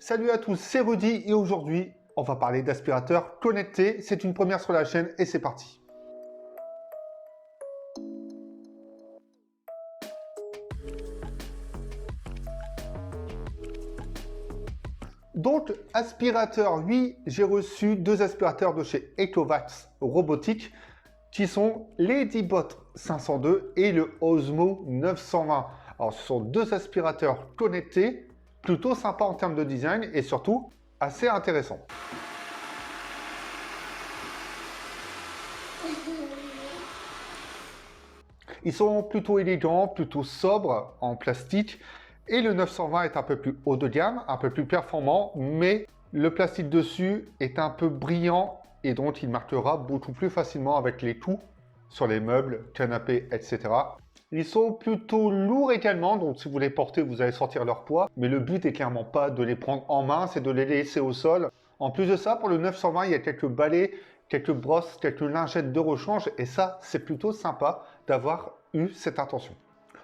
Salut à tous, c'est Rudy et aujourd'hui, on va parler d'aspirateurs connectés. C'est une première sur la chaîne et c'est parti. Donc, aspirateur, oui, j'ai reçu deux aspirateurs de chez Ecovacs Robotics qui sont les Dibot 502 et le Osmo 920. Alors, ce sont deux aspirateurs connectés, plutôt sympas en termes de design et surtout assez intéressants. Ils sont plutôt élégants, plutôt sobres en plastique et le 920 est un peu plus haut de gamme, un peu plus performant, mais le plastique dessus est un peu brillant et donc il marquera beaucoup plus facilement avec les coups sur les meubles, canapés, etc. Ils sont plutôt lourds également, donc si vous les portez, vous allez sentir leur poids, mais le but est clairement pas de les prendre en main, c'est de les laisser au sol. En plus de ça, pour le 920, il y a quelques balais, quelques brosses, quelques lingettes de rechange, et ça, c'est plutôt sympa d'avoir eu cette intention.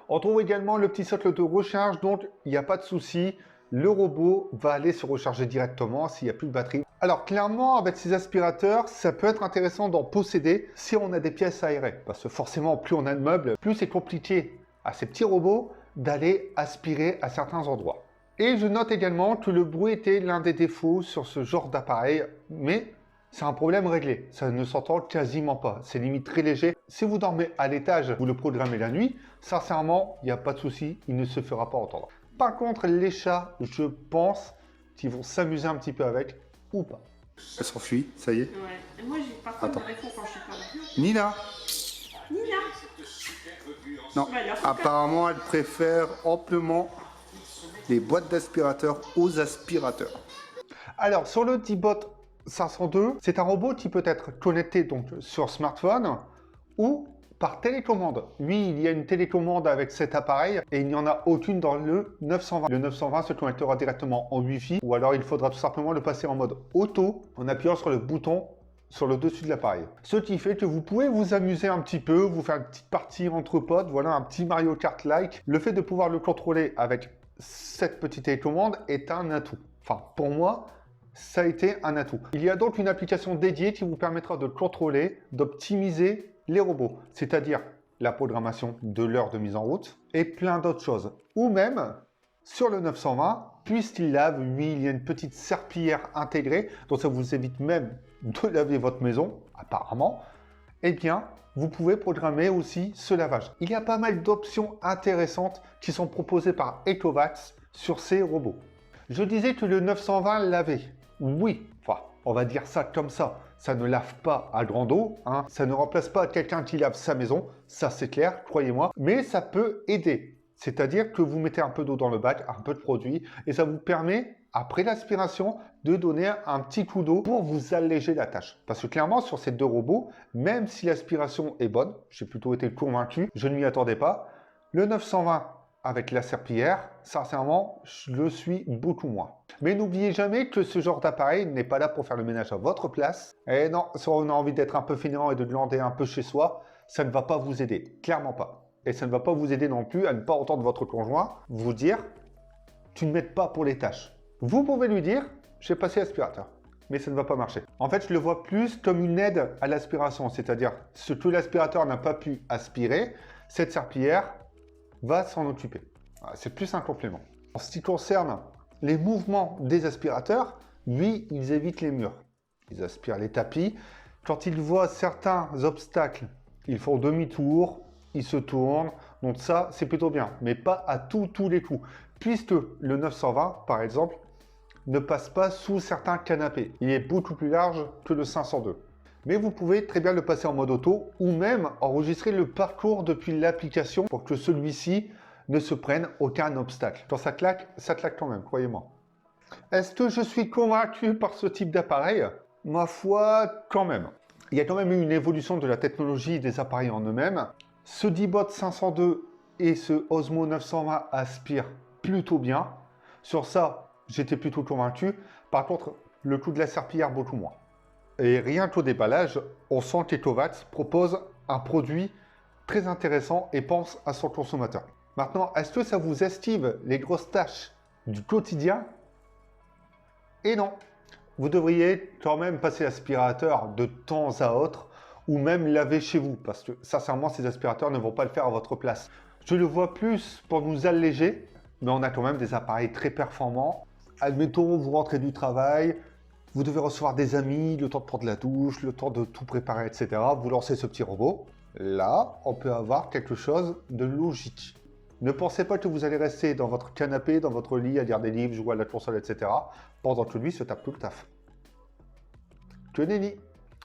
On trouve également le petit socle de recharge, donc il n'y a pas de souci, le robot va aller se recharger directement s'il n'y a plus de batterie. Alors clairement, avec ces aspirateurs, ça peut être intéressant d'en posséder si on a des pièces aérées, parce que forcément, plus on a de meubles, plus c'est compliqué à ces petits robots d'aller aspirer à certains endroits. Et je note également que le bruit était l'un des défauts sur ce genre d'appareil, mais c'est un problème réglé, ça ne s'entend quasiment pas, c'est limite très léger. Si vous dormez à l'étage, vous le programmez la nuit, sincèrement, il n'y a pas de souci, il ne se fera pas entendre. Par contre, les chats, je pense qu'ils vont s'amuser un petit peu avec, ou pas. Elle s'enfuit, ça y est. Ouais, et moi j'ai parfois des réponses quand je suis pas là. Nina. Nina. Non, apparemment, elle préfère amplement les boîtes d'aspirateurs aux aspirateurs. Alors, sur le Dibot 502, c'est un robot qui peut être connecté donc sur smartphone ou par télécommande. Lui, il y a une télécommande avec cet appareil et il n'y en a aucune dans le 920. Le 920 se connectera directement en Wi-Fi ou alors il faudra tout simplement le passer en mode auto en appuyant sur le bouton sur le dessus de l'appareil. Ce qui fait que vous pouvez vous amuser un petit peu, vous faire une petite partie entre potes, voilà un petit Mario Kart-like. Le fait de pouvoir le contrôler avec cette petite télécommande est un atout. Enfin, pour moi, ça a été un atout. Il y a donc une application dédiée qui vous permettra de contrôler, d'optimiser les robots, c'est-à-dire la programmation de l'heure de mise en route et plein d'autres choses. Ou même, sur le 920, puisqu'il lave, oui, il y a une petite serpillière intégrée, donc ça vous évite même de laver votre maison, apparemment, eh bien, vous pouvez programmer aussi ce lavage. Il y a pas mal d'options intéressantes qui sont proposées par Ecovacs sur ces robots. Je disais que le 920 lavait. Oui, enfin, on va dire ça comme ça. Ça ne lave pas à grande eau, hein. Ça ne remplace pas quelqu'un qui lave sa maison, ça c'est clair, croyez-moi. Mais ça peut aider. C'est-à-dire que vous mettez un peu d'eau dans le bac, un peu de produit, et ça vous permet, après l'aspiration, de donner un petit coup d'eau pour vous alléger la tâche. Parce que clairement, sur ces deux robots, même si l'aspiration est bonne, j'ai plutôt été convaincu, je ne m'y attendais pas, le 920 avec la serpillière, sincèrement, je le suis beaucoup moins. Mais n'oubliez jamais que ce genre d'appareil n'est pas là pour faire le ménage à votre place. Et non, si on a envie d'être un peu fainéant et de glander un peu chez soi, ça ne va pas vous aider, clairement pas. Et ça ne va pas vous aider non plus à ne pas entendre votre conjoint vous dire « tu ne m'aides pas pour les tâches ». Vous pouvez lui dire « j'ai passé l'aspirateur ». Mais ça ne va pas marcher. En fait, je le vois plus comme une aide à l'aspiration, c'est-à-dire ce que l'aspirateur n'a pas pu aspirer, cette serpillière va s'en occuper. C'est plus un complément. En ce qui concerne les mouvements des aspirateurs, lui, ils évitent les murs. Ils aspirent les tapis. Quand ils voient certains obstacles, ils font demi-tour, ils se tournent. Donc ça, c'est plutôt bien, mais pas à tous les coups. Puisque le 920, par exemple, ne passe pas sous certains canapés. Il est beaucoup plus large que le 502. Mais vous pouvez très bien le passer en mode auto ou même enregistrer le parcours depuis l'application pour que celui-ci ne se prenne aucun obstacle. Quand ça claque quand même, croyez-moi. Est-ce que je suis convaincu par ce type d'appareil? Ma foi, quand même. Il y a quand même eu une évolution de la technologie des appareils en eux-mêmes. Ce Dibot 502 et ce Osmo 920 aspirent plutôt bien. Sur ça, j'étais plutôt convaincu. Par contre, le coup de la serpillière, beaucoup moins. Et rien qu'au déballage, on sent qu'Ecovacs propose un produit très intéressant et pense à son consommateur. Maintenant, est-ce que ça vous esquive les grosses tâches du quotidien? Et non, vous devriez quand même passer l'aspirateur de temps à autre ou même laver chez vous parce que sincèrement, ces aspirateurs ne vont pas le faire à votre place. Je le vois plus pour nous alléger, mais on a quand même des appareils très performants. Admettons, vous rentrez du travail, vous devez recevoir des amis, le temps de prendre la douche, le temps de tout préparer, etc. Vous lancez ce petit robot. Là, on peut avoir quelque chose de logique. Ne pensez pas que vous allez rester dans votre canapé, dans votre lit, à lire des livres, jouer à la console, etc. pendant que lui se tape tout le taf. Que nenni.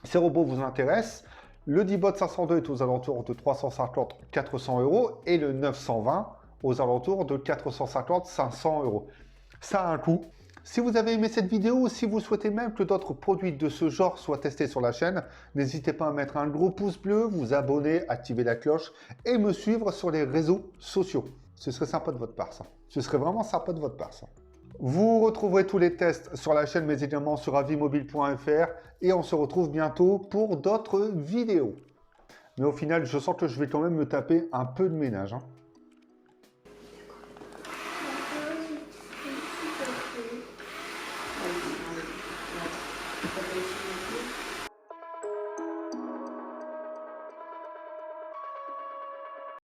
Ces robots vous intéressent. Le D-Bot 502 est aux alentours de 350-400 € et le 920 aux alentours de 450-500 €. Ça a un coût. Si vous avez aimé cette vidéo ou si vous souhaitez même que d'autres produits de ce genre soient testés sur la chaîne, n'hésitez pas à mettre un gros pouce bleu, vous abonner, activer la cloche et me suivre sur les réseaux sociaux. Ce serait sympa de votre part, ça. Ce serait vraiment sympa de votre part, ça. Vous retrouverez tous les tests sur la chaîne, mais également sur avimobile.fr et on se retrouve bientôt pour d'autres vidéos. Mais au final, je sens que je vais quand même me taper un peu de ménage. D'accord.